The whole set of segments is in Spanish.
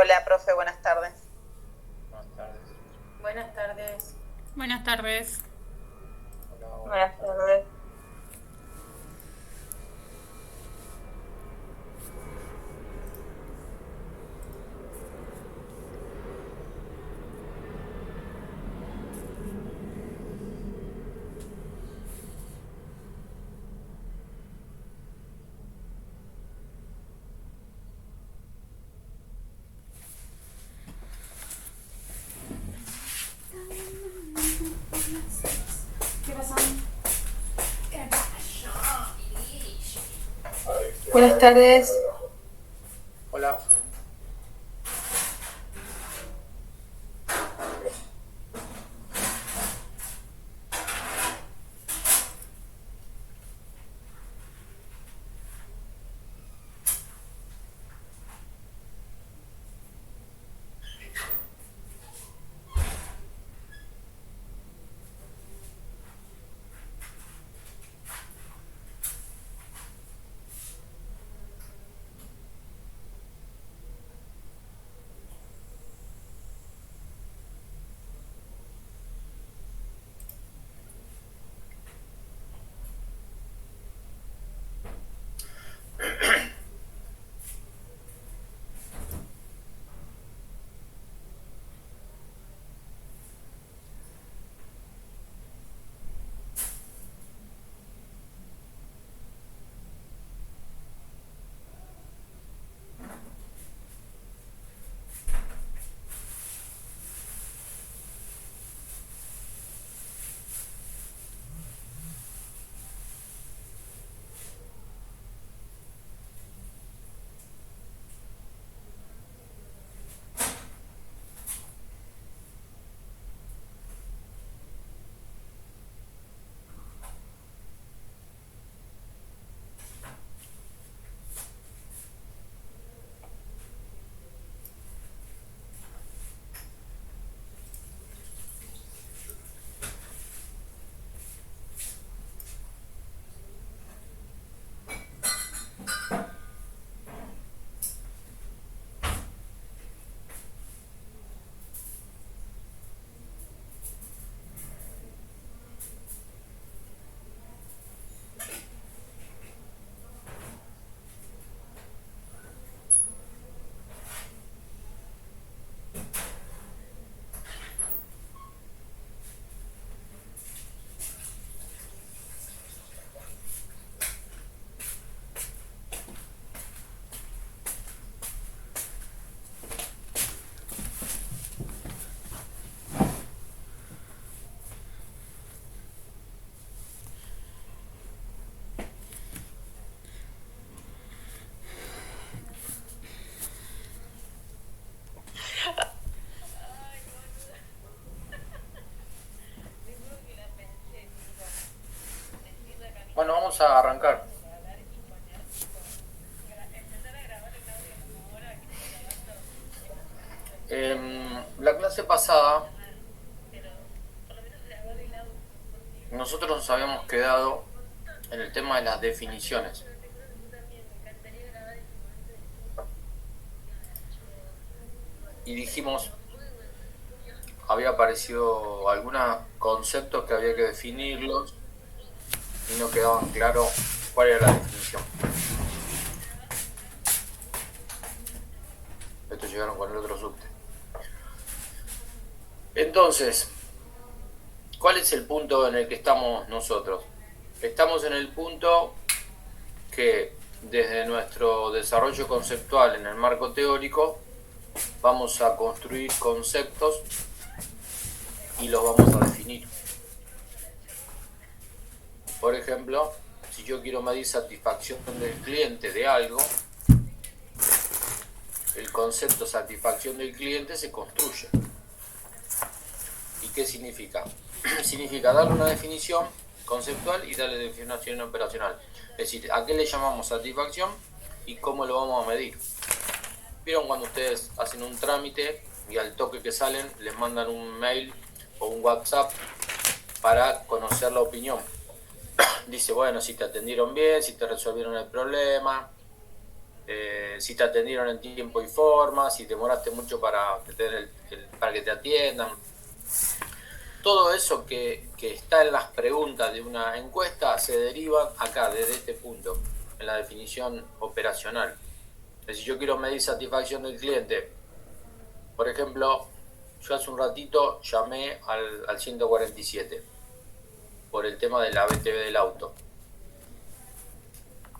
Hola, profe, buenas tardes. Buenas tardes. Buenas tardes. Buenas tardes. Hola, buenas Buenas tardes. tardes. ¿Qué pasa? Buenas tardes. Hola. Bueno, vamos a arrancar. La clase pasada nosotros nos habíamos quedado en el tema de las definiciones. Y dijimos, había aparecido algunos conceptos que había que definirlos y no quedaban claro cuál era la definición. Estos llegaron con el otro subte. Entonces, ¿cuál es el punto en el que estamos nosotros? Estamos en el punto que desde nuestro desarrollo conceptual en el marco teórico vamos a construir conceptos y los vamos a definir. Por ejemplo, si yo quiero medir satisfacción del cliente de algo, el concepto satisfacción del cliente se construye. ¿Y qué significa? Significa darle una definición conceptual y darle definición operacional. Es decir, ¿a qué le llamamos satisfacción y cómo lo vamos a medir? ¿Vieron cuando ustedes hacen un trámite y al toque que salen les mandan un mail o un WhatsApp para conocer la opinión? Dice, bueno, si te atendieron bien, si te resolvieron el problema, si te atendieron en tiempo y forma, si demoraste mucho para que te atiendan. Todo eso que está en las preguntas de una encuesta se deriva acá, desde este punto, en la definición operacional. Es decir, yo quiero medir satisfacción del cliente. Por ejemplo, yo hace un ratito llamé al 147 por el tema de la BTV del auto.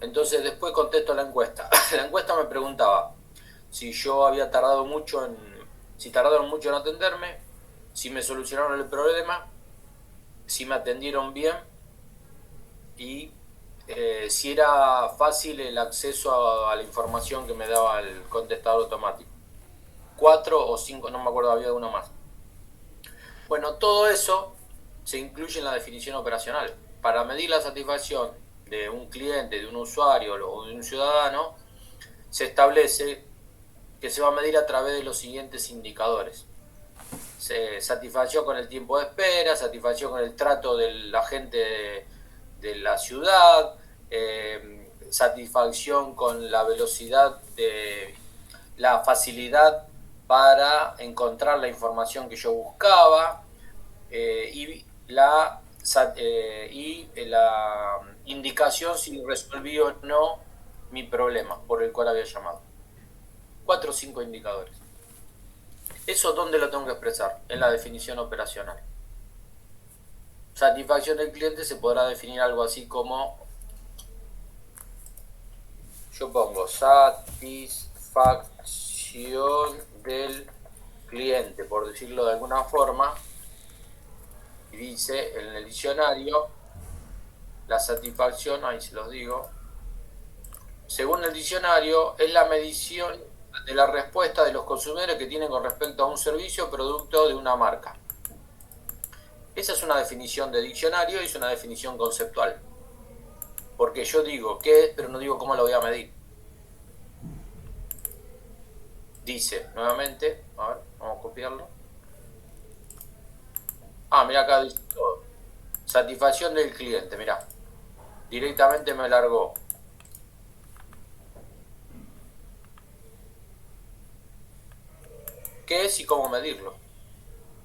Entonces después contesto la encuesta. La encuesta me preguntaba si yo había tardado mucho si tardaron mucho en atenderme, si me solucionaron el problema, si me atendieron bien y si era fácil el acceso a la información que me daba el contestador automático. 4 o 5, no me acuerdo, había uno más. Bueno, todo eso se incluye en la definición operacional. Para medir la satisfacción de un cliente, de un usuario o de un ciudadano, se establece que se va a medir a través de los siguientes indicadores. Satisfacción con el tiempo de espera, satisfacción con el trato del agente de la ciudad, satisfacción con la velocidad, la facilidad para encontrar la información que yo buscaba, y la indicación si resolví o no mi problema por el cual había llamado. 4 o 5 indicadores. ¿Eso dónde lo tengo que expresar? En la definición operacional. Satisfacción del cliente se podrá definir algo así como, yo pongo satisfacción del cliente, por decirlo de alguna forma, y dice en el diccionario, la satisfacción, ahí se los digo, según el diccionario, es la medición de la respuesta de los consumidores que tienen con respecto a un servicio o producto de una marca. Esa es una definición de diccionario y es una definición conceptual. Porque yo digo qué es, pero no digo cómo lo voy a medir. Dice, nuevamente, a ver, vamos a copiarlo. Mira acá dice todo. Satisfacción del cliente, mirá. Directamente me largó. ¿Qué es y cómo medirlo?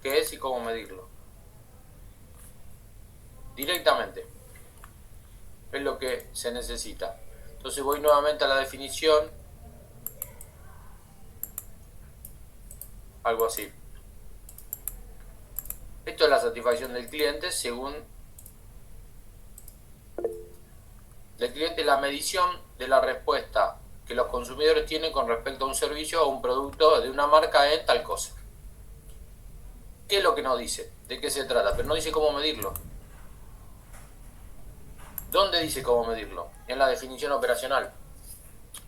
¿Qué es y cómo medirlo? Directamente. Es lo que se necesita. Entonces voy nuevamente a la definición. Algo así. Esto es la satisfacción del cliente según el cliente, la medición de la respuesta que los consumidores tienen con respecto a un servicio o un producto de una marca en tal cosa. ¿Qué es lo que nos dice? ¿De qué se trata? Pero no dice cómo medirlo. ¿Dónde dice cómo medirlo? En la definición operacional.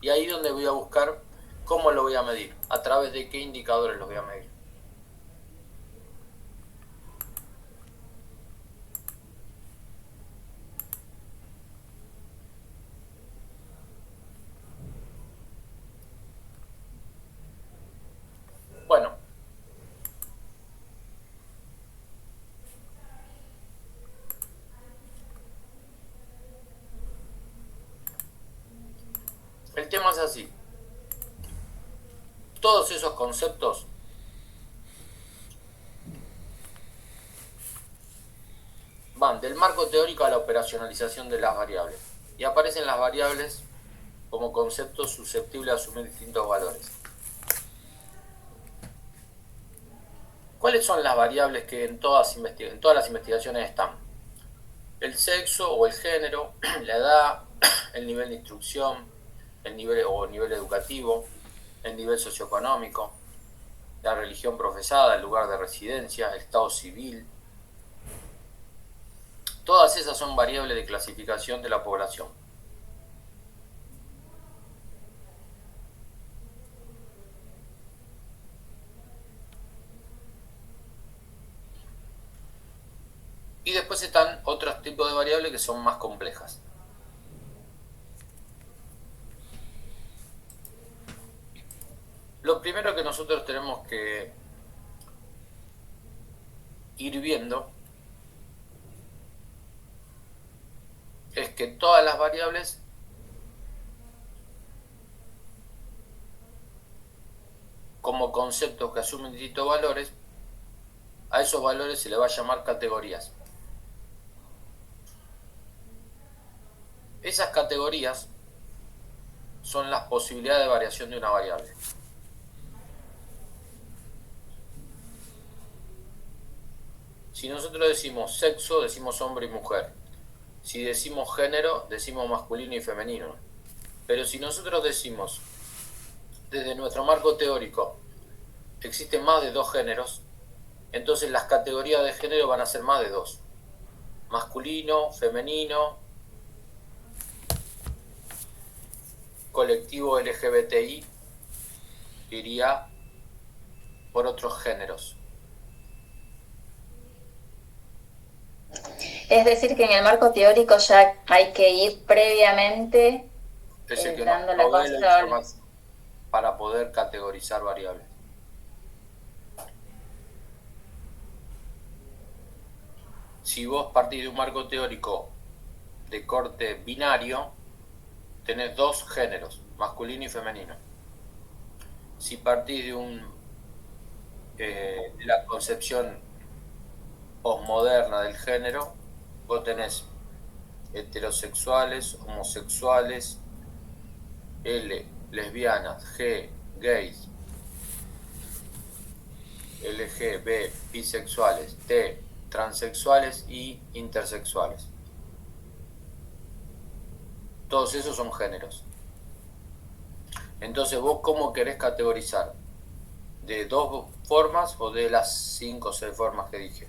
Y ahí es donde voy a buscar cómo lo voy a medir, a través de qué indicadores lo voy a medir. Bueno, el tema es así. Todos esos conceptos van del marco teórico a la operacionalización de las variables. Y aparecen las variables como conceptos susceptibles de asumir distintos valores. ¿Cuáles son las variables que en todas las investigaciones están? El sexo o el género, la edad, el nivel de instrucción, el nivel educativo, el nivel socioeconómico, la religión profesada, el lugar de residencia, el estado civil. Todas esas son variables de clasificación de la población. Y después están otros tipos de variables que son más complejas. Lo primero que nosotros tenemos que ir viendo es que todas las variables como conceptos que asumen distintos valores, a esos valores se le va a llamar categorías. Esas categorías son las posibilidades de variación de una variable. Si nosotros decimos sexo, decimos hombre y mujer. Si decimos género, decimos masculino y femenino. Pero si nosotros decimos, desde nuestro marco teórico, existen más de dos géneros, entonces las categorías de género van a ser más de dos. Masculino, femenino, colectivo LGBTI, iría por otros géneros. Es decir, que en el marco teórico ya hay que ir previamente Es el que dando nos la provee la control. información para poder categorizar variables. Si vos partís de un marco teórico de corte binario, tenés dos géneros, masculino y femenino. Si partís de la concepción posmoderna del género, vos tenés heterosexuales, homosexuales, L, lesbianas, G, gays, LG, B, bisexuales, T, transexuales y intersexuales. Todos esos son géneros. Entonces, ¿vos cómo querés categorizar? ¿De dos formas o de las 5 o 6 formas que dije?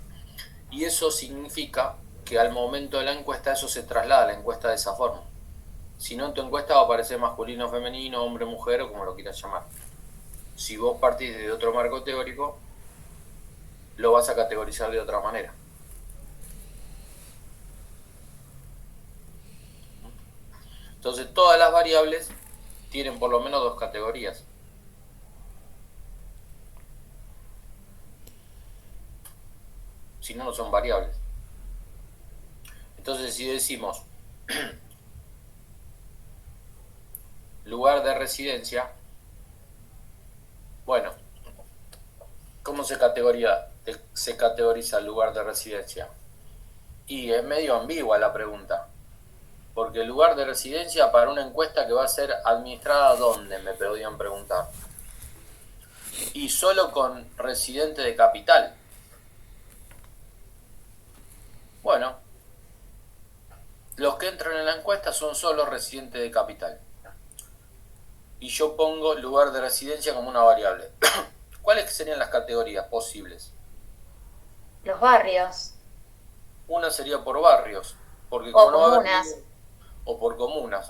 Y eso significa que al momento de la encuesta eso se traslada a la encuesta de esa forma. Si no, en tu encuesta va a aparecer masculino, femenino, hombre, mujer o como lo quieras llamar. Si vos partís de otro marco teórico, lo vas a categorizar de otra manera. Entonces todas las variables tienen por lo menos dos categorías. Si no, no son variables. Entonces si decimos lugar de residencia, bueno, ¿cómo se categoriza el lugar de residencia? Y es medio ambigua la pregunta. Porque el lugar de residencia para una encuesta que va a ser administrada, ¿dónde? Me podían preguntar. Y solo con residente de capital. Bueno, los que entran en la encuesta son solo residentes de capital. Y yo pongo lugar de residencia como una variable. ¿Cuáles serían las categorías posibles? Los barrios. Una sería por barrios. Porque O como no va a haber comunas. o por comunas.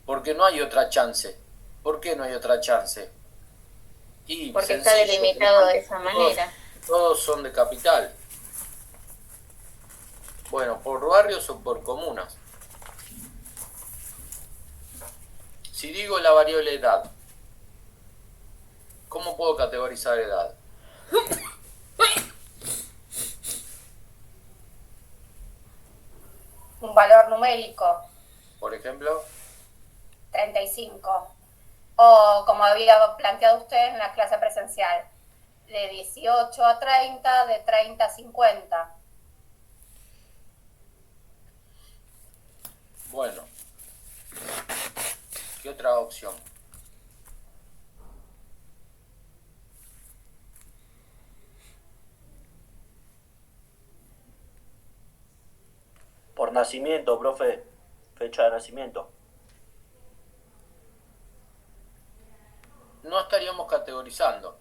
Porque no hay otra chance. ¿Por qué no hay otra chance? Y Porque está sencillo, delimitado de esa manera. Todos son de capital. Bueno, por barrios o por comunas. Si digo la variable edad, ¿cómo puedo categorizar edad? Un valor numérico, Por ejemplo, 35. O como había planteado usted en la clase presencial, de 18 a 30, de 30 a 50. bueno, ¿qué otra opción? Por nacimiento, profe. Fecha de nacimiento. No estaríamos categorizando.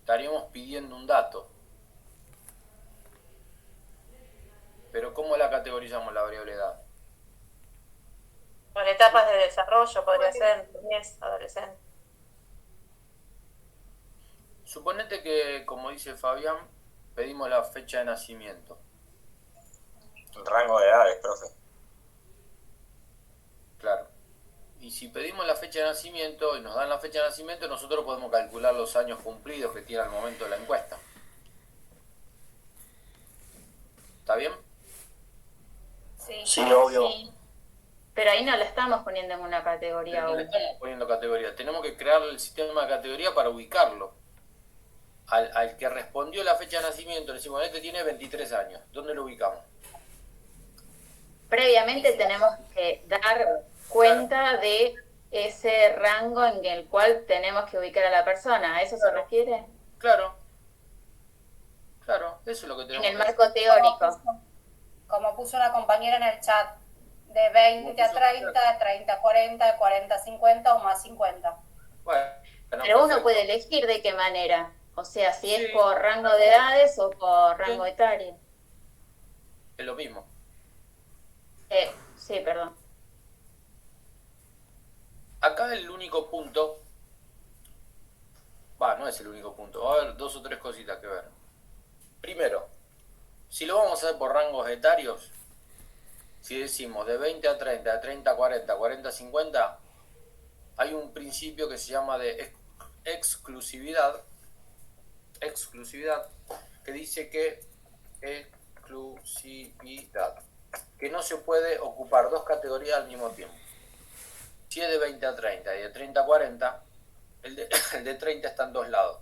Estaríamos pidiendo un dato. Pero ¿cómo la categorizamos la variable edad? Con etapas de desarrollo podría ser, niñez, adolescente. Suponete que, como dice Fabián, pedimos la fecha de nacimiento. Rango de edades, profe. Claro. Y si pedimos la fecha de nacimiento y nos dan la fecha de nacimiento, nosotros podemos calcular los años cumplidos que tiene al momento de la encuesta. ¿Está bien? Sí. Sí, obvio. Sí. Pero ahí no la estamos poniendo en una Pero categoría no le aún. estamos poniendo categoría. Tenemos que crear el sistema de categoría para ubicarlo. Al que respondió la fecha de nacimiento, le decimos, este tiene 23 años. ¿Dónde lo ubicamos? Previamente tenemos que dar cuenta de ese rango en el cual tenemos que ubicar a la persona. ¿A eso se refiere? Claro. Claro, eso es lo que En tenemos el que hacer. marco teórico. Como puso una compañera en el chat, de 20 a 30, de 30 a 40, de 40 a 50 o más 50. Bueno, Pero uno perfecto. puede elegir de qué manera. O sea, si Sí. es por rango de edades o por rango etario. Es lo mismo. Sí, perdón. Acá el único punto, no es el único punto, va a haber 2 o 3 cositas que ver. Primero, si lo vamos a hacer por rangos etarios, si decimos de 20 a 30, de 30 a 40, 40 a 50, hay un principio que se llama de exclusividad, que dice que que no se puede ocupar 2 categorías al mismo tiempo. Si es de 20 a 30 y de 30 a 40, el de 30 está en 2 lados.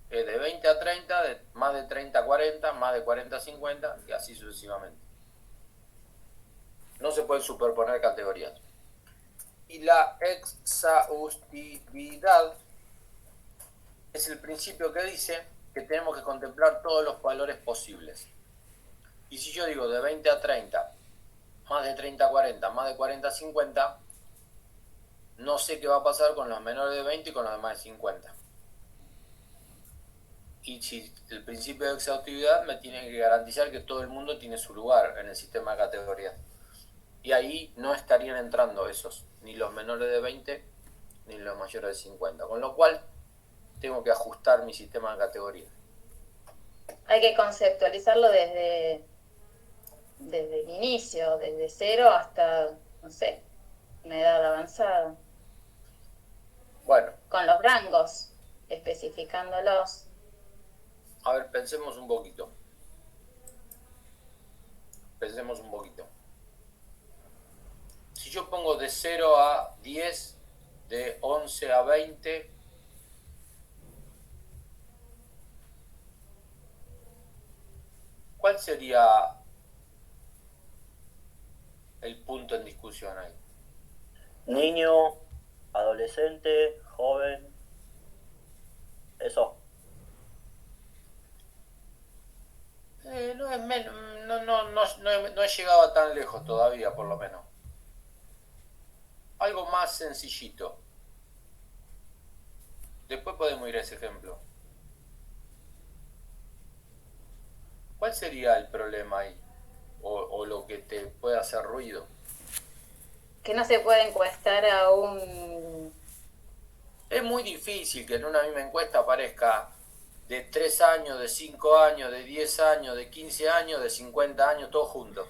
De 20 a 30, más de 30 a 40, más de 40 a 50 y así sucesivamente. No se pueden superponer categorías. Y la exhaustividad es el principio que dice que tenemos que contemplar todos los valores posibles. Y si yo digo de 20 a 30, más de 30 a 40, más de 40 a 50, no sé qué va a pasar con los menores de 20 y con los de más de 50. Y si el principio de exhaustividad me tiene que garantizar que todo el mundo tiene su lugar en el sistema de categorías. Y ahí no estarían entrando esos, ni los menores de 20, ni los mayores de 50. Con lo cual, tengo que ajustar mi sistema de categorías. Hay que conceptualizarlo desde el inicio, desde 0 hasta, no sé, una edad avanzada. Bueno, Con los rangos, especificándolos. a ver, pensemos un poquito. Si yo pongo de 0 a 10, de 11 a 20, ¿cuál sería el punto en discusión ahí? Niño, adolescente, joven. Eso. No he llegado a tan lejos todavía, por lo menos. Algo más sencillito. Después podemos ir a ese ejemplo. ¿Cuál sería el problema ahí? O lo que te puede hacer ruido. Que no se puede encuestar a un... Es muy difícil que en una misma encuesta aparezca de 3 años, de 5 años, de 10 años, de 15 años, de 50 años, todos juntos.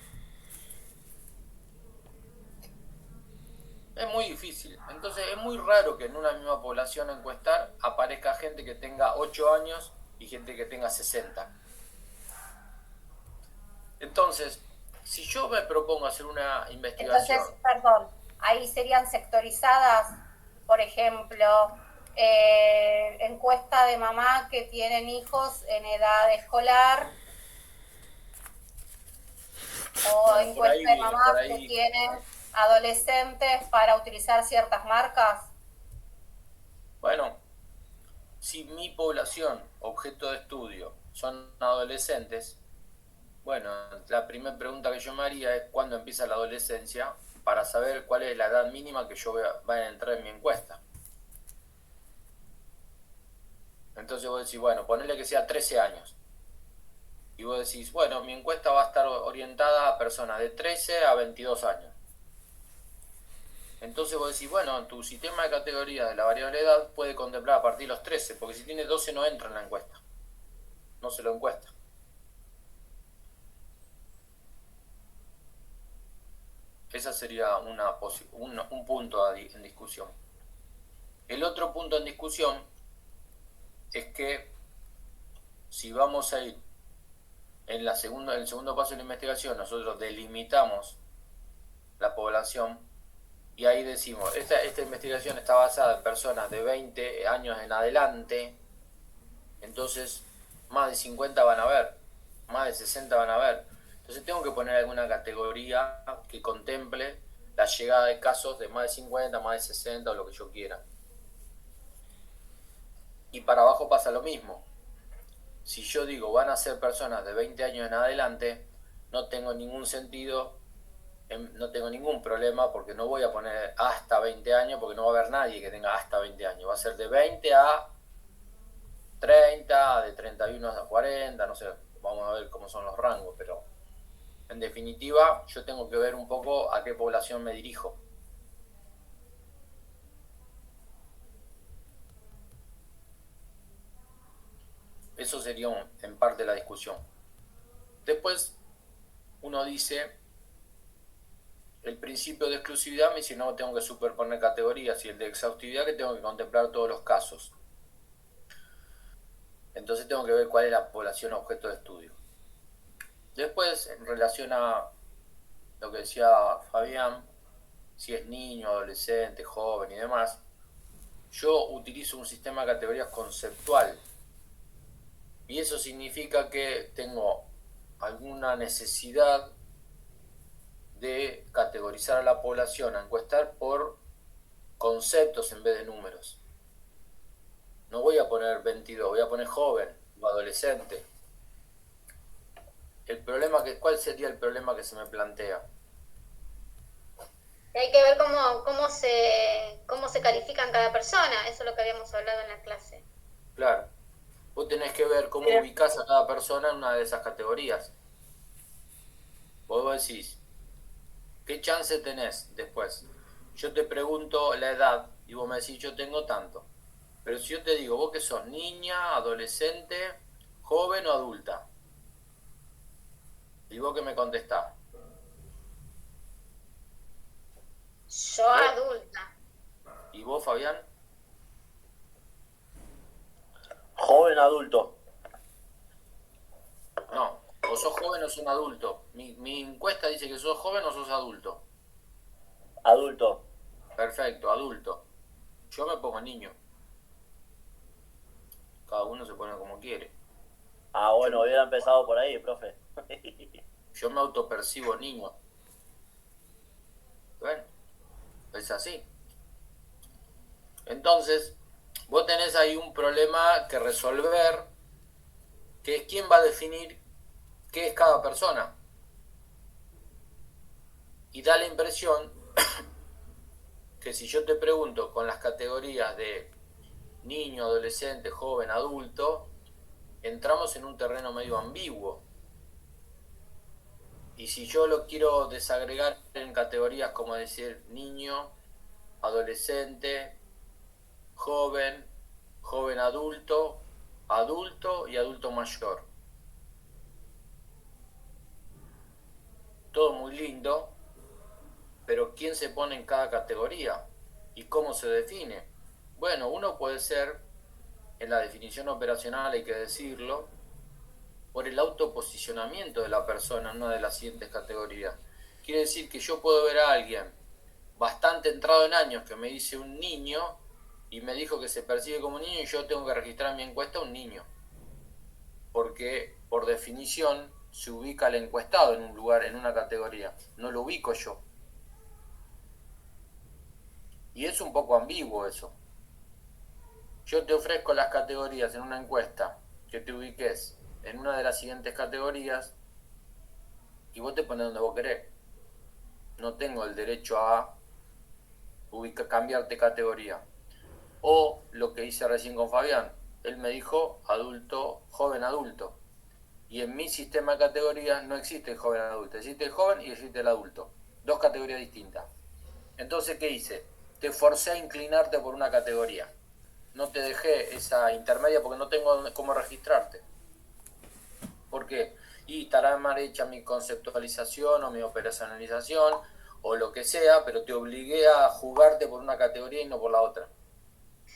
Es muy difícil. Entonces es muy raro que en una misma población a encuestar aparezca gente que tenga 8 años y gente que tenga 60. Entonces, si yo me propongo hacer una investigación... Entonces, perdón, ahí serían sectorizadas, por ejemplo, encuesta de mamá que tienen hijos en edad escolar, o Bueno, por ahí encuesta de viene, mamá por que ahí. tienen adolescentes para utilizar ciertas marcas. Bueno, si mi población, objeto de estudio, son adolescentes, bueno, la primera pregunta que yo me haría es cuándo empieza la adolescencia para saber cuál es la edad mínima que yo vaya a entrar en mi encuesta. Entonces vos decís, bueno, ponele que sea 13 años. Y vos decís, bueno, mi encuesta va a estar orientada a personas de 13 a 22 años. Entonces vos decís, bueno, tu sistema de categoría de la variable edad puede contemplar a partir de los 13, porque si tiene 12 no entra en la encuesta. No se lo encuesta. Esa sería un punto en discusión. El otro punto en discusión es que si vamos a ir en el segundo paso de la investigación, nosotros delimitamos la población, y ahí decimos, esta investigación está basada en personas de 20 años en adelante, entonces más de 50 van a ver, más de 60 van a ver. Entonces tengo que poner alguna categoría que contemple la llegada de casos de más de 50, más de 60 o lo que yo quiera. Y para abajo pasa lo mismo. Si yo digo van a ser personas de 20 años en adelante, no tengo ningún sentido, no tengo ningún problema porque no voy a poner hasta 20 años porque no va a haber nadie que tenga hasta 20 años. Va a ser de 20 a 30, de 31 a 40, no sé, vamos a ver cómo son los rangos, pero en definitiva yo tengo que ver un poco a qué población me dirijo. Eso sería en parte la discusión. Después uno dice, el principio de exclusividad me dice no tengo que superponer categorías, y el de exhaustividad que tengo que contemplar todos los casos. Entonces tengo que ver cuál es la población objeto de estudio. Después, en relación a lo que decía Fabián, si es niño, adolescente, joven y demás, yo utilizo un sistema de categorías conceptual. Y eso significa que tengo alguna necesidad de categorizar a la población, a encuestar por conceptos en vez de números. No voy a poner 22, voy a poner joven o adolescente. ¿Cuál sería el problema que se me plantea? Hay que ver cómo se califican cada persona, eso es lo que habíamos hablado en la clase. Claro. Vos tenés que ver cómo ubicás a cada persona en una de esas categorías. Vos decís, ¿qué chance tenés después? Yo te pregunto la edad y vos me decís, yo tengo tanto. Pero si yo te digo, vos que sos niña, adolescente, joven o adulta, y vos que me contestás. Yo adulta. ¿Y vos, Fabián? Joven adulto. No, o sos joven o sos un adulto. Mi encuesta dice que sos joven o sos adulto. Adulto. Perfecto, adulto. Yo me pongo niño. Cada uno se pone como quiere. Ah, bueno, hubiera empezado por ahí, profe. Yo me autopercibo niño. Bueno, es así. Entonces, vos tenés ahí un problema que resolver, que es quién va a definir qué es cada persona. Y da la impresión que si yo te pregunto con las categorías de niño, adolescente, joven, adulto, entramos en un terreno medio ambiguo. Y si yo lo quiero desagregar en categorías como decir niño, adolescente, joven, joven adulto, adulto y adulto mayor. Todo muy lindo, pero ¿quién se pone en cada categoría? ¿Y cómo se define? Bueno, uno puede ser, en la definición operacional hay que decirlo, por el autoposicionamiento de la persona en una de las siguientes categorías. Quiere decir que yo puedo ver a alguien bastante entrado en años que me dice un niño y me dijo que se percibe como un niño y yo tengo que registrar en mi encuesta un niño. Porque por definición se ubica el encuestado en un lugar, en una categoría. No lo ubico yo. Y es un poco ambiguo eso. Yo te ofrezco las categorías en una encuesta que te ubiques en una de las siguientes categorías y vos te pones donde vos querés. No tengo el derecho a cambiarte categoría. O lo que hice recién con Fabián, él me dijo adulto, joven adulto. Y en mi sistema de categorías no existe el joven adulto, existe el joven y existe el adulto. Dos categorías distintas. Entonces, ¿qué hice? Te forcé a inclinarte por una categoría. No te dejé esa intermedia porque no tengo cómo registrarte. ¿Por qué? Y estará mal hecha mi conceptualización o mi operacionalización o lo que sea, pero te obligué a jugarte por una categoría y no por la otra.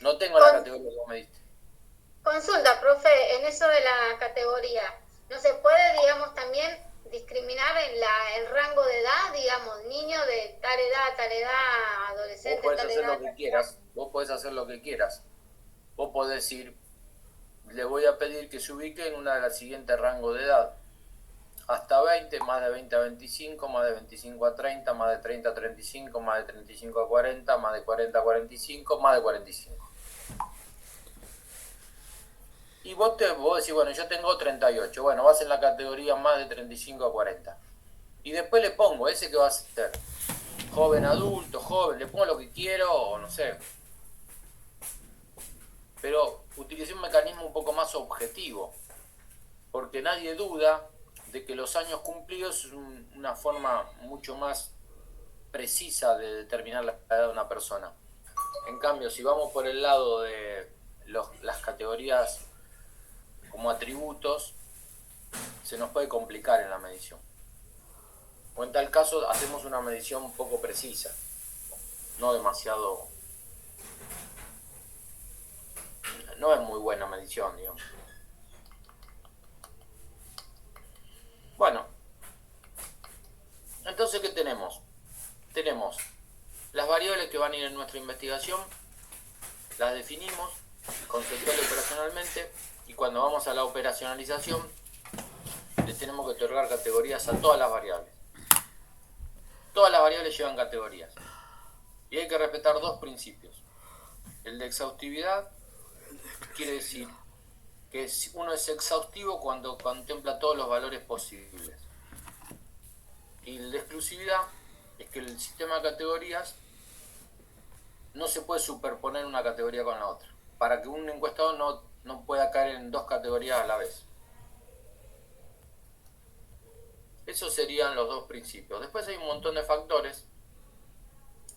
No tengo la categoría que vos me diste. Consulta, profe, en eso de la categoría, ¿no se puede, digamos, también discriminar el rango de edad, digamos, niño de tal edad, Vos adolescente, podés tal hacer edad? lo que quieras, vos podés hacer lo que quieras. Vos podés decir, le voy a pedir que se ubique en una de las siguientes rangos de edad. Hasta 20, más de 20 a 25, más de 25 a 30, más de 30 a 35, más de 35 a 40, más de 40 a 45, más de 45. Y vos decís, bueno, yo tengo 38, bueno, vas en la categoría más de 35 a 40. Y después le pongo ese que va a ser joven, adulto, joven, le pongo lo que quiero o no sé. Pero utilicé un mecanismo un poco más objetivo, porque nadie duda de que los años cumplidos es una forma mucho más precisa de determinar la edad de una persona. En cambio, si vamos por el lado de las categorías como atributos, se nos puede complicar en la medición. O en tal caso hacemos una medición un poco precisa, no demasiado... No es muy buena medición, digamos. Bueno, entonces, ¿qué tenemos? Tenemos las variables que van a ir en nuestra investigación, las definimos conceptual y operacionalmente, y cuando vamos a la operacionalización, le tenemos que otorgar categorías a todas las variables. Todas las variables llevan categorías. Y hay que respetar dos principios. El de exhaustividad quiere decir que uno es exhaustivo cuando contempla todos los valores posibles. Y el de exclusividad es que el sistema de categorías no se puede superponer una categoría con la otra, para que un encuestador no pueda caer en dos categorías a la vez. Esos serían los dos principios. Después hay un montón de factores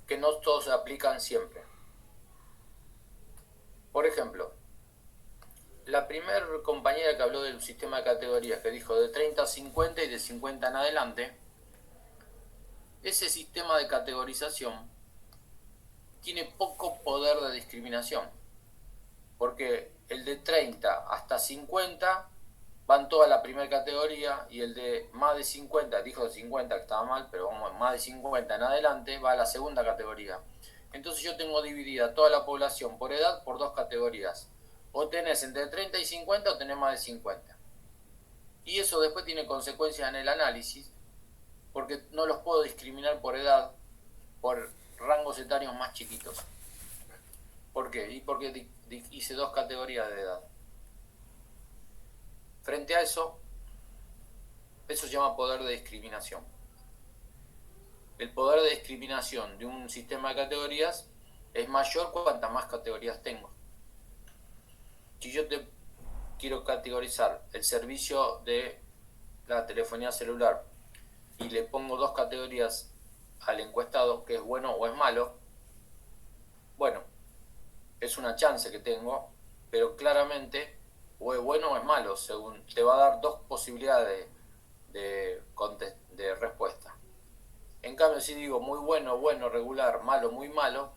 que no todos se aplican siempre. Por ejemplo, la primera compañera que habló del sistema de categorías, que dijo de 30 a 50 y de 50 en adelante, ese sistema de categorización tiene poco poder de discriminación, porque el de 30 hasta 50 van toda la primera categoría, y el de más de 50, dijo de 50 que estaba mal, pero vamos, más de 50 en adelante va a la segunda categoría. Entonces yo tengo dividida toda la población por edad por dos categorías. O tenés entre 30 y 50 o tenés más de 50. Y eso después tiene consecuencias en el análisis, porque no los puedo discriminar por edad, por rangos etarios más chiquitos. ¿Por qué? Y porque hice dos categorías de edad. Frente a eso se llama poder de discriminación. El poder de discriminación de un sistema de categorías es mayor cuantas más categorías tengo. Si yo te quiero categorizar el servicio de la telefonía celular y le pongo dos categorías al encuestado, que es bueno o es malo, bueno, es una chance que tengo, pero claramente o es bueno o es malo, según te va a dar dos posibilidades de respuesta. En cambio, si digo muy bueno, bueno, regular, malo, muy malo,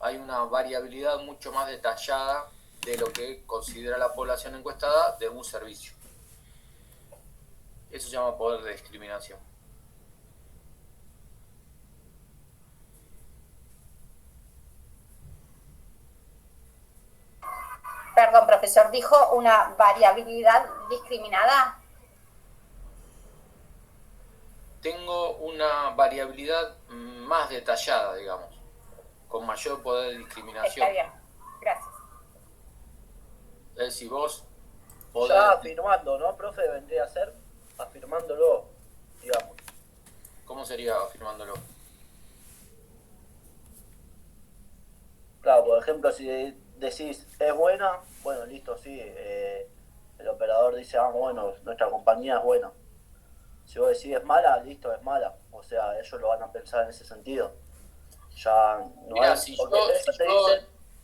hay una variabilidad mucho más detallada de lo que considera la población encuestada de un servicio. Eso se llama poder de discriminación. Perdón, profesor, dijo una variabilidad discriminada. Tengo una variabilidad más detallada, digamos, con mayor poder de discriminación. Está bien, gracias. Es decir, vos podés... Ya afirmando, ¿no, profe? Vendría a ser afirmándolo, digamos. ¿Cómo sería afirmándolo? Claro, por ejemplo, si decís es buena, bueno, listo, sí. El operador dice, bueno, nuestra compañía es buena. Si vos decís es mala, listo, es mala. O sea, ellos lo van a pensar en ese sentido. Ya no Mirá, hay...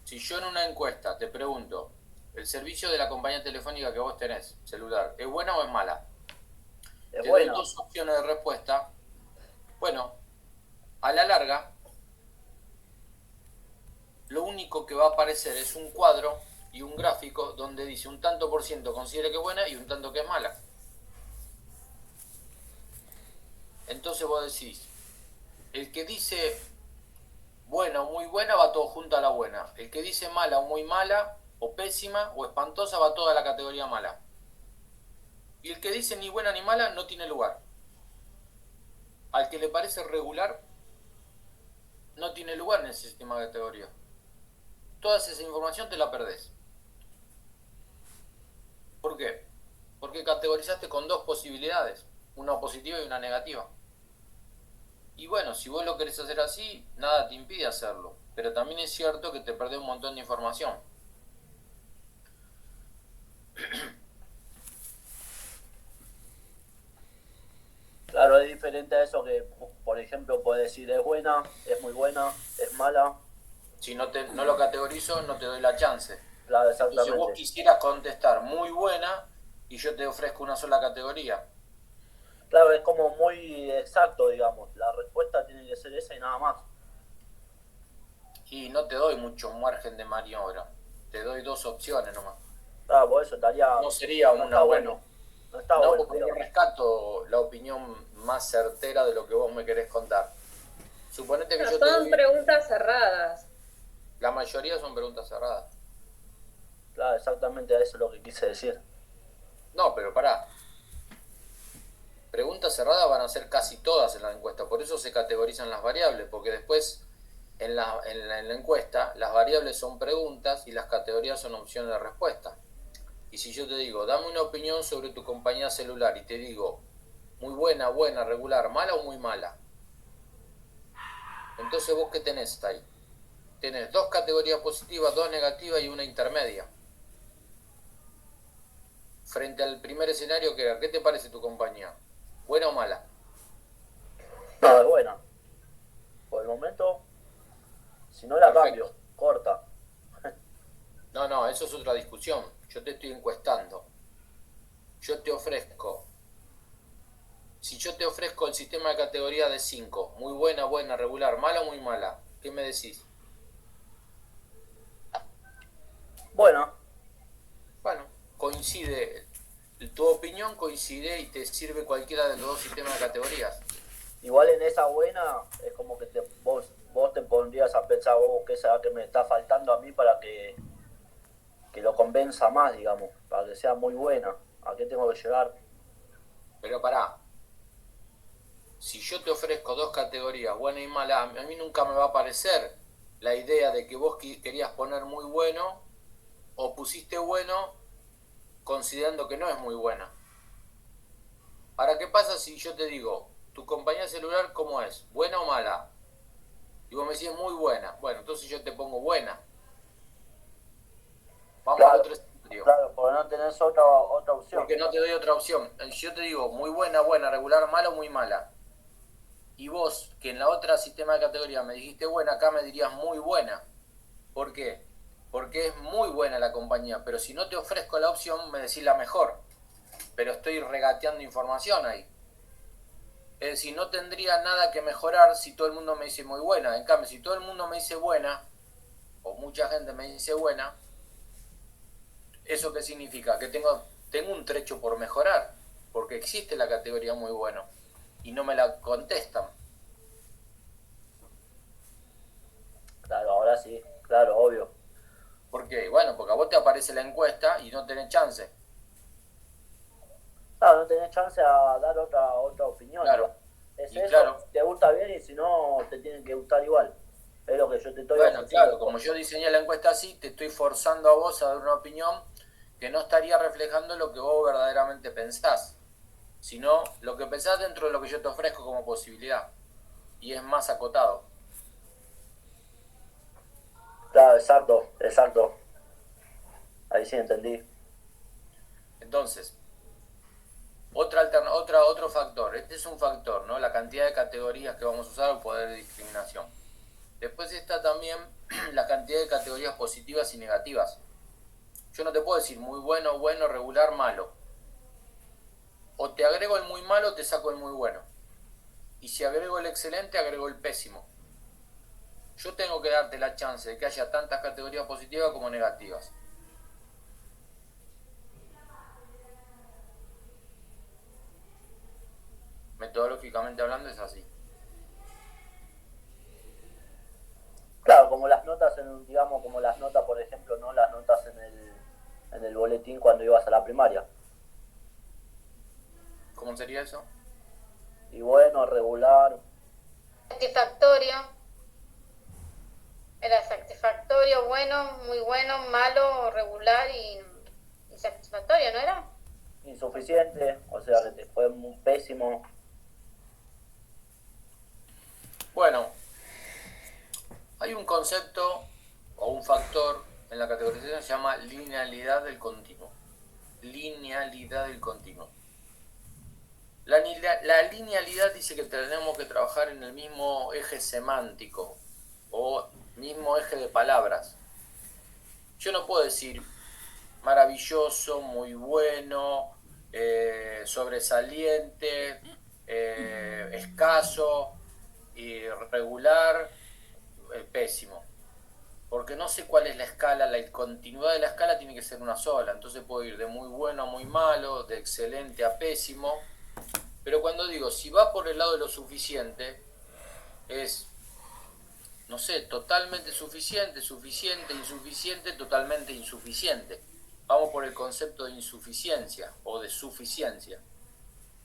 si yo en una encuesta te pregunto, ¿el servicio de la compañía telefónica que vos tenés, celular, es buena o es mala? Es te buena. doy dos opciones de respuesta. Bueno, a la larga, lo único que va a aparecer es un cuadro y un gráfico donde dice un tanto por ciento considera que es buena y un tanto que es mala. Entonces vos decís, el que dice buena o muy buena va todo junto a la buena. El que dice mala o muy mala, o pésima o espantosa, va toda la categoría mala. Y el que dice ni buena ni mala no tiene lugar. Al que le parece regular, no tiene lugar en ese sistema de categoría. Toda esa información te la perdés. ¿Por qué? Porque categorizaste con dos posibilidades, una positiva y una negativa. Y bueno, si vos lo querés hacer así, nada te impide hacerlo. Pero también es cierto que te perdés un montón de información. Claro, es diferente a eso que, por ejemplo, puedes decir es buena, es muy buena, es mala. Si no lo categorizo, no te doy la chance. Claro, Entonces vos exactamente. quisieras contestar muy buena y yo te ofrezco una sola categoría. Claro, es como muy exacto, digamos. La respuesta tiene que ser esa y nada más. Y no te doy mucho margen de maniobra. Te doy dos opciones nomás. Claro, por eso estaría. No sería no una está buena. bueno. No está No, bueno, porque yo digamos. rescato la opinión más certera de lo que vos me querés contar. Suponete que yo te Son doy... preguntas cerradas. La mayoría son preguntas cerradas. Claro, exactamente a eso es lo que quise decir. No, pero pará. Preguntas cerradas van a ser casi todas en la encuesta. Por eso se categorizan las variables. Porque después en la encuesta las variables son preguntas y las categorías son opciones de respuesta. Y si yo te digo, dame una opinión sobre tu compañía celular y te digo, muy buena, buena, regular, mala o muy mala. Entonces vos, ¿qué tenés ahí? Tenés dos categorías positivas, dos negativas y una intermedia. Frente al primer escenario que era, ¿qué te parece tu compañía? ¿Buena o mala? No, es buena. Por el momento, si no la Perfecto. cambio, corta. No, eso es otra discusión. Yo te estoy encuestando. Yo te ofrezco. Si yo te ofrezco el sistema de categoría de 5, muy buena, buena, regular, mala o muy mala, ¿qué me decís? Bueno, Bueno, coincide, tu opinión coincide y te sirve cualquiera de los dos sistemas de categorías. igual en esa buena es como que vos te pondrías a pensar, ¿qué será que me está faltando a mí para que lo convenza más, digamos? Para que sea muy buena. ¿A qué tengo que llegar? Pero pará, si yo te ofrezco dos categorías, buena y mala, a mí nunca me va a parecer la idea de que vos querías poner muy bueno o pusiste bueno considerando que no es muy buena. Ahora, ¿qué pasa si yo te digo, tu compañía celular cómo es? ¿Buena o mala? Y vos me decís muy buena. Bueno, entonces yo te pongo buena. Vamos Claro, al otro escenario. Claro, porque no tenés otra opción. Porque no te doy otra opción. Yo te digo muy buena, buena, regular, mala o muy mala. Y vos, que en la otra sistema de categoría me dijiste buena, acá me dirías muy buena. ¿Por qué? Porque es muy buena la compañía, pero si no te ofrezco la opción, me decís la mejor. Pero estoy regateando información ahí. Es decir, no tendría nada que mejorar si todo el mundo me dice muy buena. En cambio, si todo el mundo me dice buena, o mucha gente me dice buena, ¿eso qué significa? Que tengo un trecho por mejorar, porque existe la categoría muy bueno, y no me la contestan. Claro, ahora sí, claro, obvio. ¿Por qué? Bueno, porque a vos te aparece la encuesta y no tenés chance. Claro, no tenés chance a dar otra opinión. Claro. Es Y eso, claro. te gusta bien y si no, te tienen que gustar igual. Es lo que yo te estoy Bueno, ofreciendo. claro, como yo diseñé la encuesta así, te estoy forzando a vos a dar una opinión que no estaría reflejando lo que vos verdaderamente pensás, sino lo que pensás dentro de lo que yo te ofrezco como posibilidad. Y es más acotado. Claro, exacto. Ahí sí entendí. Entonces, otro factor. Este es un factor, ¿no? La cantidad de categorías que vamos a usar o poder de discriminación. Después está también la cantidad de categorías positivas y negativas. Yo no te puedo decir muy bueno, bueno, regular, malo. O te agrego el muy malo o te saco el muy bueno. Y si agrego el excelente, agrego el pésimo. Yo tengo que darte la chance de que haya tantas categorías positivas como negativas. ¿Me Metodológicamente hablando es así. Claro, como las notas, digamos, como las notas, por ejemplo, no las notas en el boletín cuando ibas a la primaria. ¿Cómo sería eso? Y bueno, regular. Satisfactorio. Era satisfactorio, bueno, muy bueno, malo, regular y insatisfactorio, ¿no era? Insuficiente, o sea, que te fue muy pésimo. Bueno, hay un concepto o un factor en la categorización que se llama linealidad del continuo. Linealidad del continuo. La linealidad dice que tenemos que trabajar en el mismo eje semántico o mismo eje de palabras. Yo no puedo decir maravilloso, muy bueno, sobresaliente, escaso, irregular, pésimo. Porque no sé cuál es la escala, la continuidad de la escala tiene que ser una sola. Entonces puedo ir de muy bueno a muy malo, de excelente a pésimo. Pero cuando digo, si va por el lado de lo suficiente, es, no sé, totalmente suficiente, suficiente, insuficiente, totalmente insuficiente. Vamos por el concepto de insuficiencia o de suficiencia.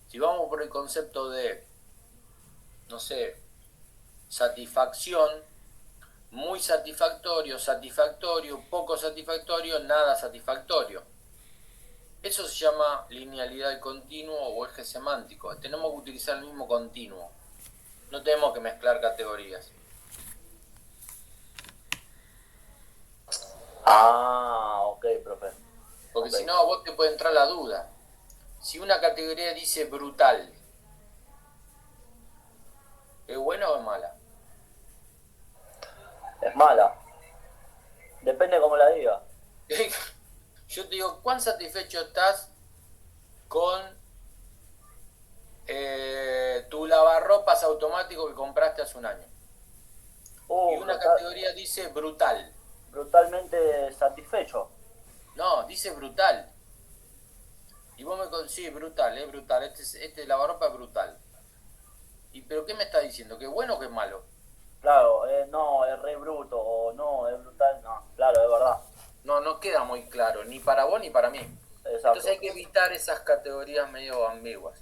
Si vamos por el concepto de, no sé, satisfacción, muy satisfactorio, satisfactorio, poco satisfactorio, nada satisfactorio. Eso se llama linealidad de continuo o eje semántico. Tenemos que utilizar el mismo continuo. No tenemos que mezclar categorías. Ah, ok, profe. Porque Okay. si no, a vos te puede entrar la duda. Si una categoría dice brutal, ¿es buena o es mala? Es mala. Depende cómo la diga. Yo te digo, ¿cuán satisfecho estás con tu lavarropas automático que compraste hace un año? Y una categoría dice brutal. Brutalmente satisfecho. No, dice brutal. Y vos me decís, sí, brutal, es brutal. Este lavarropa es brutal. ¿Pero qué me está diciendo? ¿Que es bueno o que es malo? Claro, no, es re bruto, o no, es brutal, no. Claro, es verdad. No queda muy claro, ni para vos ni para mí. Exacto. Entonces hay que evitar esas categorías medio ambiguas.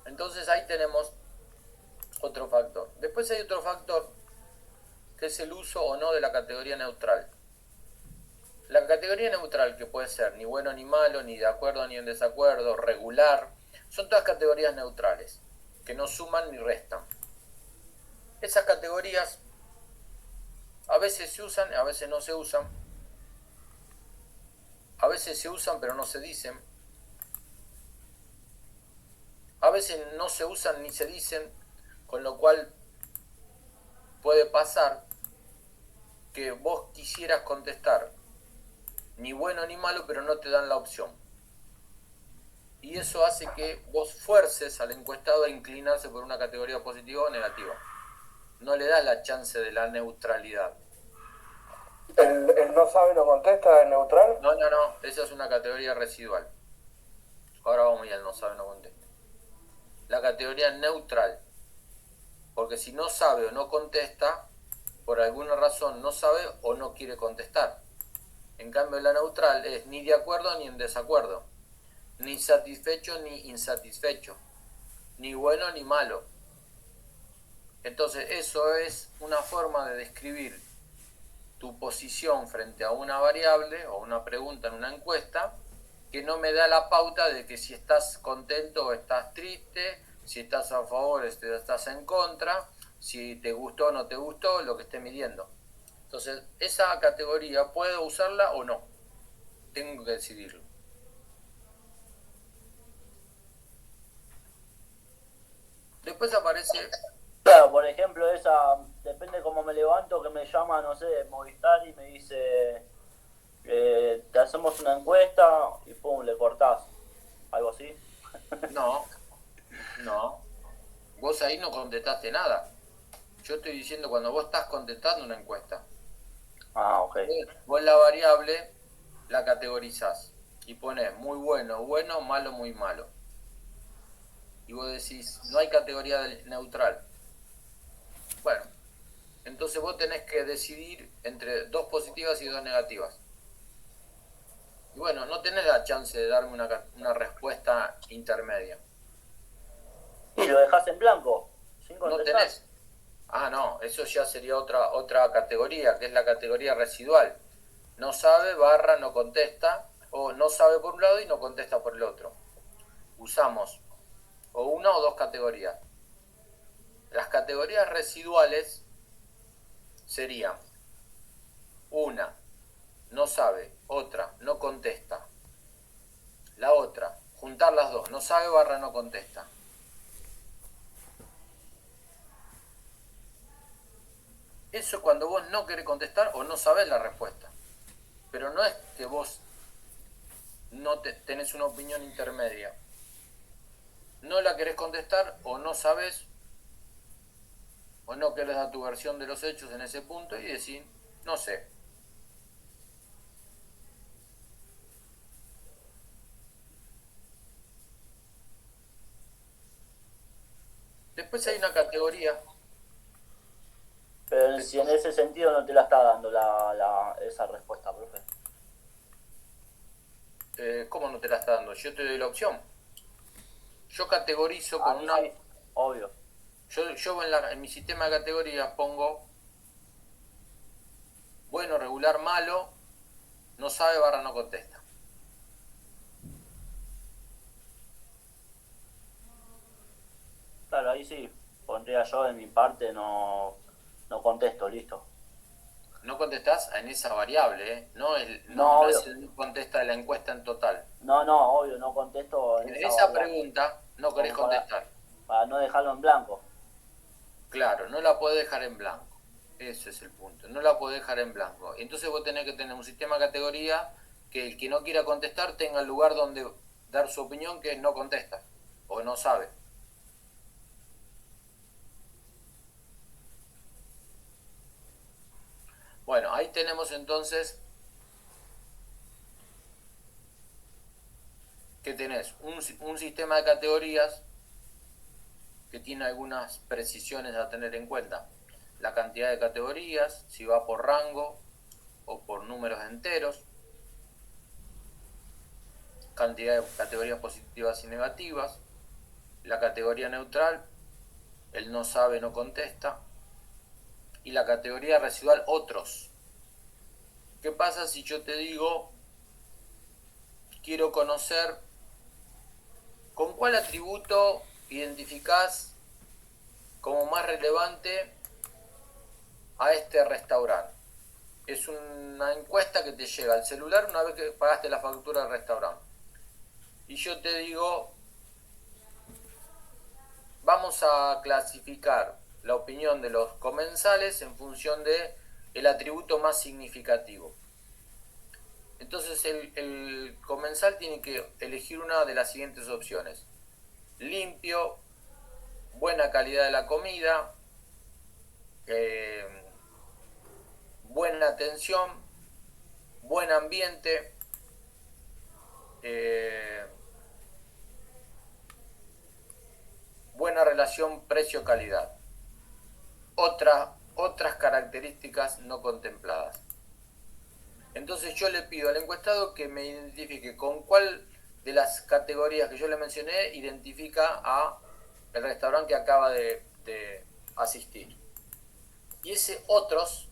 Entonces ahí tenemos otro factor. Después hay otro factor, que es el uso o no de la categoría neutral. La categoría neutral, que puede ser ni bueno ni malo, ni de acuerdo ni en desacuerdo, regular, son todas categorías neutrales, que no suman ni restan. Esas categorías a veces se usan, a veces no se usan. A veces se usan pero no se dicen. A veces no se usan ni se dicen, con lo cual puede pasar que vos quisieras contestar ni bueno ni malo, pero no te dan la opción. Y eso hace que vos fuerces al encuestado a inclinarse por una categoría positiva o negativa. No le das la chance de la neutralidad. ¿El no sabe no contesta es neutral? No, esa es una categoría residual. Ahora vamos a ir al no sabe no contesta. La categoría neutral. Porque si no sabe o no contesta, por alguna razón no sabe o no quiere contestar. En cambio la neutral es ni de acuerdo ni en desacuerdo. Ni satisfecho ni insatisfecho. Ni bueno ni malo. Entonces eso es una forma de describir tu posición frente a una variable o una pregunta en una encuesta que no me da la pauta de que si estás contento o estás triste, si estás a favor o estás en contra, si te gustó o no te gustó, lo que esté midiendo. Entonces, esa categoría, ¿puedo usarla o no? Tengo que decidirlo. Después aparece... Claro, por ejemplo, esa, depende cómo me levanto, que me llama, no sé, Movistar y me dice, te hacemos una encuesta y pum, le cortás. ¿Algo así? No. Vos ahí no contestaste nada. Yo estoy diciendo cuando vos estás contestando una encuesta. Ah, ok. Vos la variable la categorizás y pones muy bueno, bueno, malo, muy malo. y vos decís, no hay categoría neutral. Bueno, entonces vos tenés que decidir entre 2 positivas y 2 negativas. Y bueno, no tenés la chance de darme una respuesta intermedia. Y lo dejás en blanco, sin No contestar. tenés. Ah, no, eso ya sería otra categoría, que es la categoría residual. No sabe, barra, no contesta, o no sabe por un lado y no contesta por el otro. Usamos o una o 2 categorías. Las categorías residuales serían una, no sabe, otra, no contesta. La otra, juntar las dos, no sabe, barra, no contesta. Eso es cuando vos no querés contestar o no sabés la respuesta. Pero no es que vos no tenés una opinión intermedia. No la querés contestar o no sabés o no querés dar tu versión de los hechos en ese punto y decir, no sé. Después hay una categoría. Pero si en ese sentido no te la está dando esa respuesta, profe. ¿Cómo no te la está dando? Yo te doy la opción. Yo categorizo con una... Sí, obvio. Yo en mi sistema de categorías pongo bueno, regular, malo, no sabe, barra, no contesta. Claro, ahí sí, pondría yo en mi parte no contesto, listo. No contestás en esa variable, ¿eh? No No, es obvio. el contesta de la encuesta en total. No, obvio, no contesto en En esa esa variable, pregunta no querés como contestar. para no dejarlo en blanco. Claro, no la podés dejar en blanco. Ese es el punto. No la podés dejar en blanco. Entonces vos tenés que tener un sistema de categoría que el que no quiera contestar tenga el lugar donde dar su opinión, que no contesta o no sabe. Bueno, ahí tenemos entonces que tenés un sistema de categorías que tiene algunas precisiones a tener en cuenta. La cantidad de categorías, si va por rango o por números enteros, cantidad de categorías positivas y negativas, la categoría neutral, el no sabe, no contesta, y la categoría residual, otros. ¿Qué pasa si yo te digo, quiero conocer con cuál atributo identificás como más relevante a este restaurante? Es una encuesta que te llega al celular una vez que pagaste la factura del restaurante. Y yo te digo, vamos a clasificar la opinión de los comensales en función de el atributo más significativo. Entonces el comensal tiene que elegir una de las siguientes opciones: limpio, buena calidad de la comida, buena atención, buen ambiente, buena relación precio-calidad. Otras características no contempladas. Entonces yo le pido al encuestado que me identifique con cuál de las categorías que yo le mencioné identifica a el restaurante que acaba de asistir. Y ese otros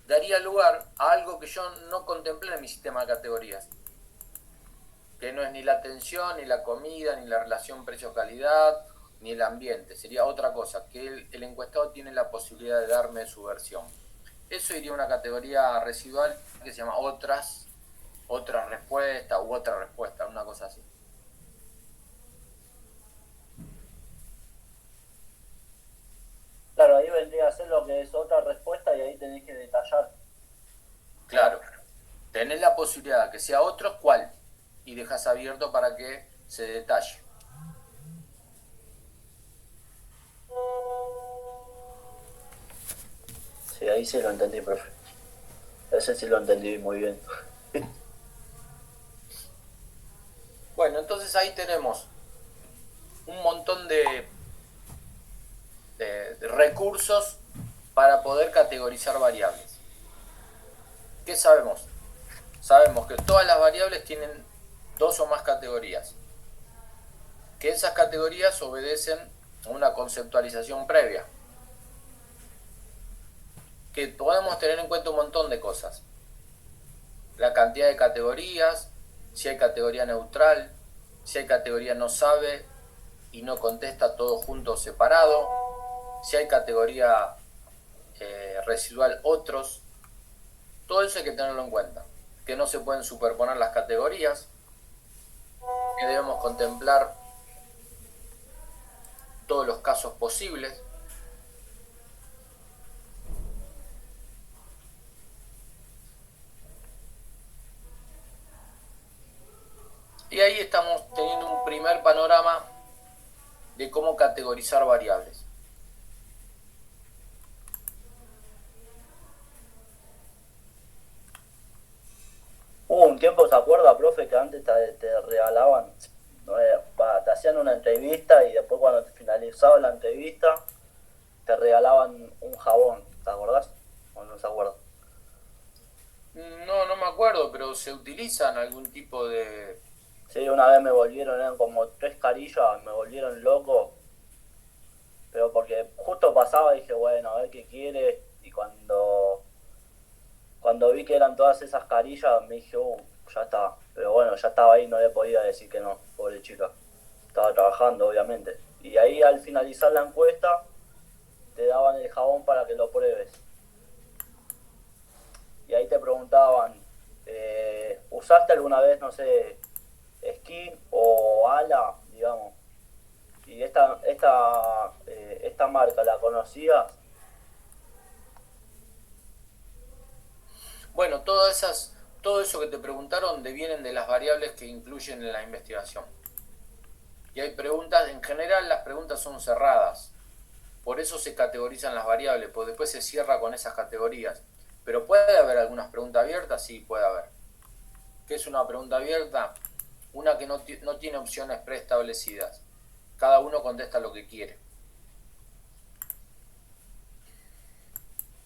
daría lugar a algo que yo no contemplé en mi sistema de categorías, que no es ni la atención, ni la comida, ni la relación precio-calidad, ni el ambiente. Sería otra cosa, que el encuestado tiene la posibilidad de darme su versión. Eso iría a una categoría residual que se llama otras respuestas u otra respuesta, una cosa así. Claro, ahí vendría a ser lo que es otra respuesta y ahí tenés que detallar. Claro, tenés la posibilidad de que sea otros, ¿cuál? Y dejas abierto para que se detalle. Sí, ahí sí lo entendí, profe. Ese sí lo entendí muy bien. Bueno, entonces ahí tenemos un montón de recursos para poder categorizar variables. ¿Qué sabemos? Sabemos que todas las variables tienen 2 o más categorías, que esas categorías obedecen a una conceptualización previa, que podemos tener en cuenta un montón de cosas: la cantidad de categorías, si hay categoría neutral, si hay categoría no sabe y no contesta todo junto o separado, si hay categoría residual otros. Todo eso hay que tenerlo en cuenta, que no se pueden superponer las categorías, que debemos contemplar todos los casos posibles. Y ahí estamos teniendo un primer panorama de cómo categorizar variables. Hubo un tiempo, ¿se acuerda, profe, que antes te regalaban, te hacían una entrevista y después cuando te finalizaba la entrevista te regalaban un jabón? ¿Te acordás? ¿O no se acuerda? No me acuerdo, pero se utilizan algún tipo de... Sí, una vez me volvieron, eran como 3 carillas, me volvieron loco. Pero porque justo pasaba y dije, bueno, a ver qué quiere. Y cuando vi que eran todas esas carillas, me dije, ya está. Pero bueno, ya estaba ahí, no le podía decir que no, pobre chica. Estaba trabajando, obviamente. Y ahí al finalizar la encuesta, te daban el jabón para que lo pruebes. Y ahí te preguntaban, ¿usaste alguna vez, no sé, Skin o Ala, digamos? Y esta marca, ¿la conocías? Bueno, todo eso que te preguntaron devienen de las variables que incluyen en la investigación. Y hay preguntas, en general las preguntas son cerradas. Por eso se categorizan las variables, porque después se cierra con esas categorías. Pero ¿puede haber algunas preguntas abiertas? Sí, puede haber. ¿Qué es una pregunta abierta? Una que no tiene opciones preestablecidas. Cada uno contesta lo que quiere.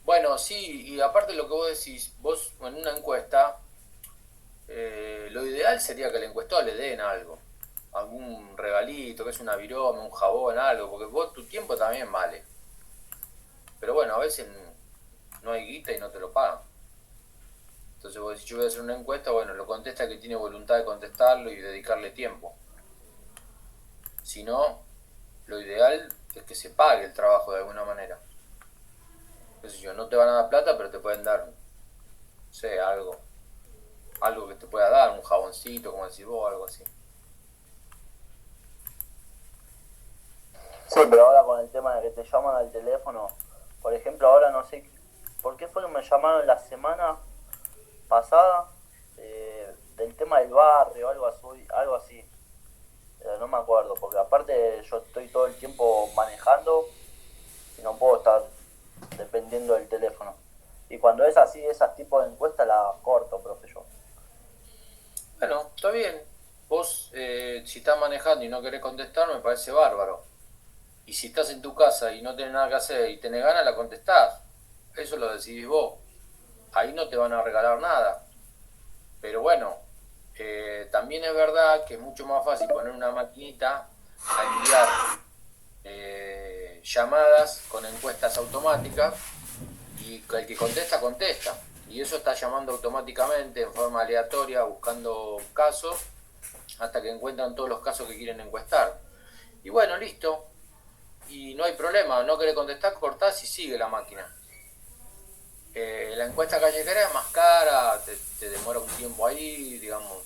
Bueno, sí, y aparte de lo que vos decís, vos en una encuesta, lo ideal sería que al encuestado le den algo. Algún regalito, que es una virome, un jabón, algo, porque vos tu tiempo también vale. Pero bueno, a veces no hay guita y no te lo pagan. Entonces vos decís, yo voy a hacer una encuesta, bueno, lo contesta el que tiene voluntad de contestarlo y dedicarle tiempo. Si no, lo ideal es que se pague el trabajo de alguna manera. Qué sé yo, no te van a dar plata, pero te pueden dar, no sé, algo que te pueda dar, un jaboncito, como decís vos, algo así. Sí, pero ahora con el tema de que te llaman al teléfono, por ejemplo, ahora no sé por qué fue que me llamaron la semana pasada del tema del barrio, algo así. No me acuerdo, porque aparte yo estoy todo el tiempo manejando y no puedo estar dependiendo del teléfono. Y cuando es así, esas tipos de encuestas las corto, profe, yo. Bueno, está bien. Vos, si estás manejando y no querés contestar, me parece bárbaro. Y si estás en tu casa y no tenés nada que hacer y tenés ganas, la contestás. Eso lo decidís vos. Ahí no te van a regalar nada. Pero bueno, también es verdad que es mucho más fácil poner una maquinita a enviar llamadas con encuestas automáticas y el que contesta, contesta. Y eso está llamando automáticamente en forma aleatoria, buscando casos, hasta que encuentran todos los casos que quieren encuestar. Y bueno, listo. Y no hay problema, no querés contestar, cortás y sigue la máquina. La encuesta callejera es más cara, te demora un tiempo ahí, digamos,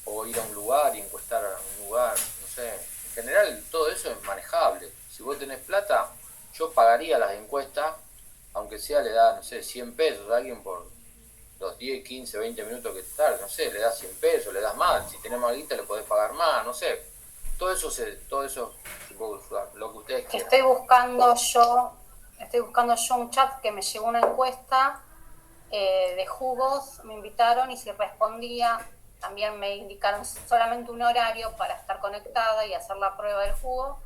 o ir a un lugar y encuestar a un lugar, no sé. En general todo eso es manejable. Si vos tenés plata, yo pagaría las encuestas, aunque sea le da, no sé, 100 pesos a alguien por los 10, 15, 20 minutos que tarde, no sé, le das 100 pesos, le das más, si tenés más guita le podés pagar más, no sé. Todo eso se puede usar, lo que ustedes quieran. Estoy buscando yo un chat que me llegó una encuesta de jugos, me invitaron y si respondía también me indicaron solamente un horario para estar conectada y hacer la prueba del jugo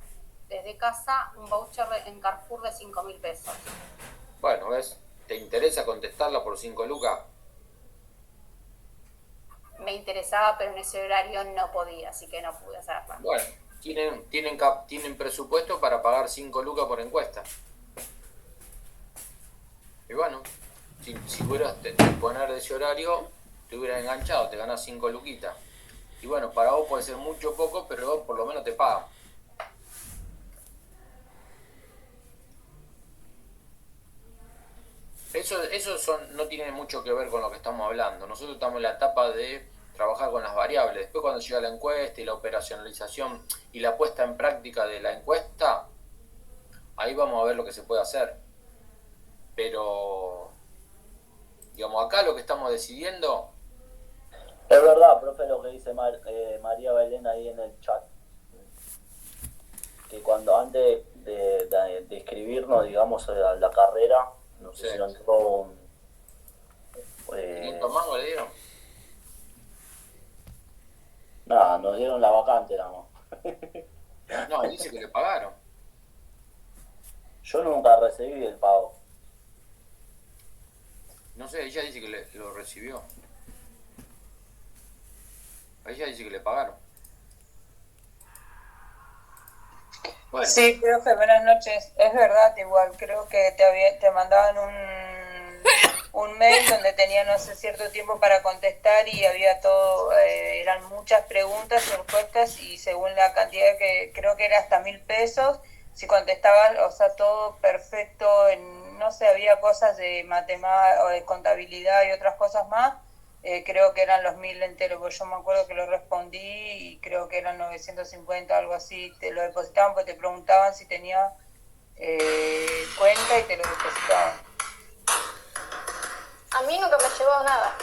desde casa, un voucher en Carrefour de 5.000 pesos. Bueno, ¿ves? ¿Te interesa contestarla por 5 lucas? Me interesaba, pero en ese horario no podía, así que no pude hacerla. Bueno, tienen presupuesto para pagar 5 lucas por encuesta. Y bueno, si pudieras poner ese horario, te hubieras enganchado, te ganas 5 luquitas. Y bueno, para vos puede ser mucho o poco, pero vos por lo menos te pagan. Eso no tiene mucho que ver con lo que estamos hablando. Nosotros estamos en la etapa de trabajar con las variables. Después cuando llega la encuesta y la operacionalización y la puesta en práctica de la encuesta, ahí vamos a ver lo que se puede hacer. Pero, digamos, acá lo que estamos decidiendo... Es verdad, profe, lo que dice María Belén ahí en el chat. Que cuando antes de inscribirnos, digamos, a la carrera, nos Sí. hicieron todo un... 500 mangos le dieron. Nada, nos dieron la vacante, nada más. No, dice que le pagaron. Yo nunca recibí el pago. No sé, ella dice que lo recibió. Ella dice que le pagaron. Bueno, Sí, profe, buenas noches. Es verdad, igual, creo que te mandaban un mail donde tenía, no sé, cierto tiempo para contestar y había todo, eran muchas preguntas y respuestas y según la cantidad que creo que era hasta 1.000 pesos, si contestabas, o sea, todo perfecto, no sé, había cosas de matemática o de contabilidad y otras cosas más. Creo que eran los 1.000 enteros, porque yo me acuerdo que lo respondí y creo que eran 950, algo así, te lo depositaban porque te preguntaban si tenía cuenta y te lo depositaban. A mí nunca me llegó nada.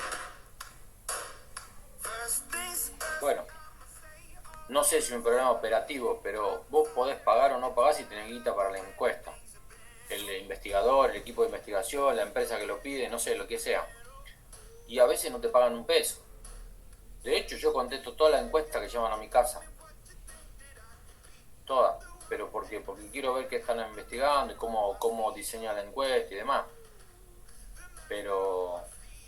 bueno. No sé si es un programa operativo, pero vos podés pagar o no pagar si tenés guita para la encuesta. El investigador, el equipo de investigación, la empresa que lo pide, no sé, lo que sea. Y a veces no te pagan un peso. De hecho, yo contesto toda la encuesta que llaman a mi casa. Toda. ¿Pero por qué? Porque quiero ver qué están investigando y cómo diseñan la encuesta y demás. Pero,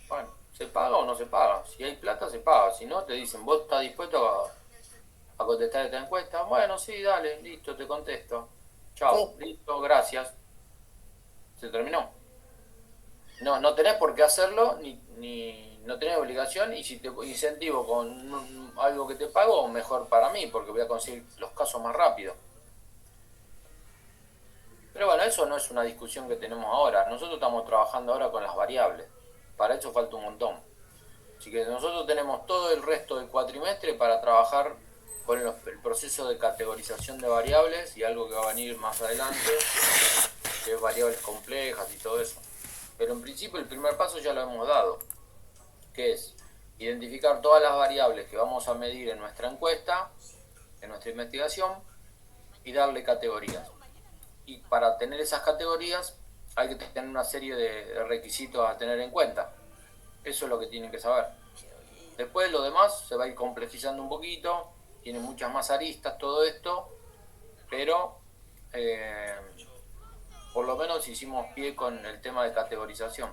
bueno, ¿se paga o no se paga? Si hay plata, se paga. Si no, te dicen, ¿vos estás dispuesto a contestar esta encuesta? Bueno, sí, dale, listo, te contesto. Chao, listo, gracias. Se terminó. No tenés por qué hacerlo, ni no tenés obligación, y si te incentivo con algo que te pago, mejor para mí, porque voy a conseguir los casos más rápido. Pero bueno, eso no es una discusión que tenemos ahora. Nosotros estamos trabajando ahora con las variables. Para eso falta un montón. Así que nosotros tenemos todo el resto del cuatrimestre para trabajar con el proceso de categorización de variables y algo que va a venir más adelante, que es variables complejas y todo eso. Pero en principio el primer paso ya lo hemos dado, que es identificar todas las variables que vamos a medir en nuestra encuesta, en nuestra investigación, y darle categorías. Y para tener esas categorías hay que tener una serie de requisitos a tener en cuenta. Eso es lo que tienen que saber. Después lo demás se va a ir complejizando un poquito, tiene muchas más aristas todo esto, pero por lo menos hicimos pie con el tema de categorización.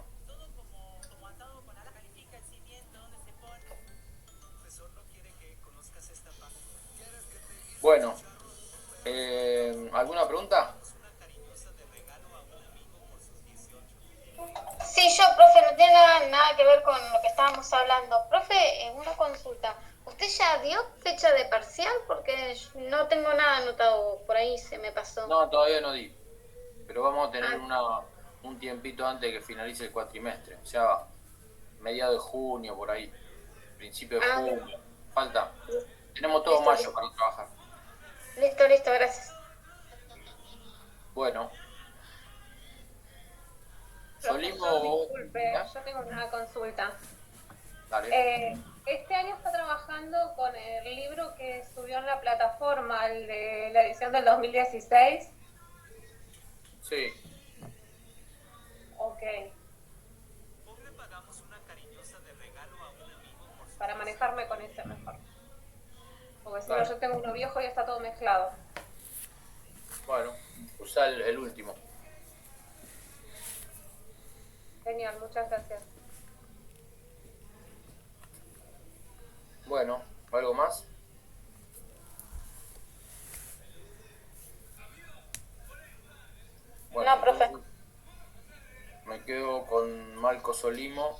Bueno, ¿alguna pregunta? Sí, yo, profe, no tiene nada que ver con lo que estábamos hablando. Profe, una consulta. ¿Usted ya dio fecha de parcial? Porque no tengo nada anotado, por ahí se me pasó. No, todavía no di. Pero vamos a tener un tiempito antes de que finalice el cuatrimestre. O sea, mediados de junio, por ahí. Principio de junio. Falta. Tenemos todo mayo para trabajar. Listo, gracias. Bueno. Disculpe, yo tengo una consulta. Dale. Este año está trabajando con el libro que subió en la plataforma, el de la edición del 2016. Sí. Ok. Para manejarme con eso. viejo y está todo mezclado. Bueno, usa el último. Genial, muchas gracias. Bueno, ¿algo más? Bueno, No, profe. Me quedo con Marco Solimo,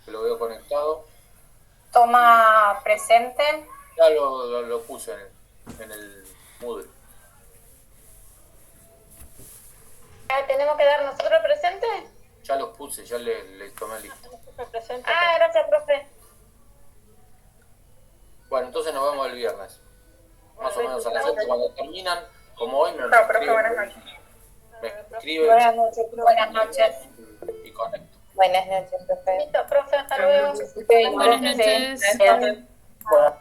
que lo veo conectado. Toma presente. Ya lo puse en el Moodle. ¿Tenemos que dar nosotros presente? Ya los puse, ya le tomé listo. Ah, gracias, profe. Bueno, entonces nos vemos el viernes. Más o menos a las 7 cuando terminan. Como hoy me profe, escriben. buenas noches. Me escriben Buenas noches. Buenas noches. y conecto. Buenas noches, profe. Listo, profe, hasta luego. Buenas noches. Bueno,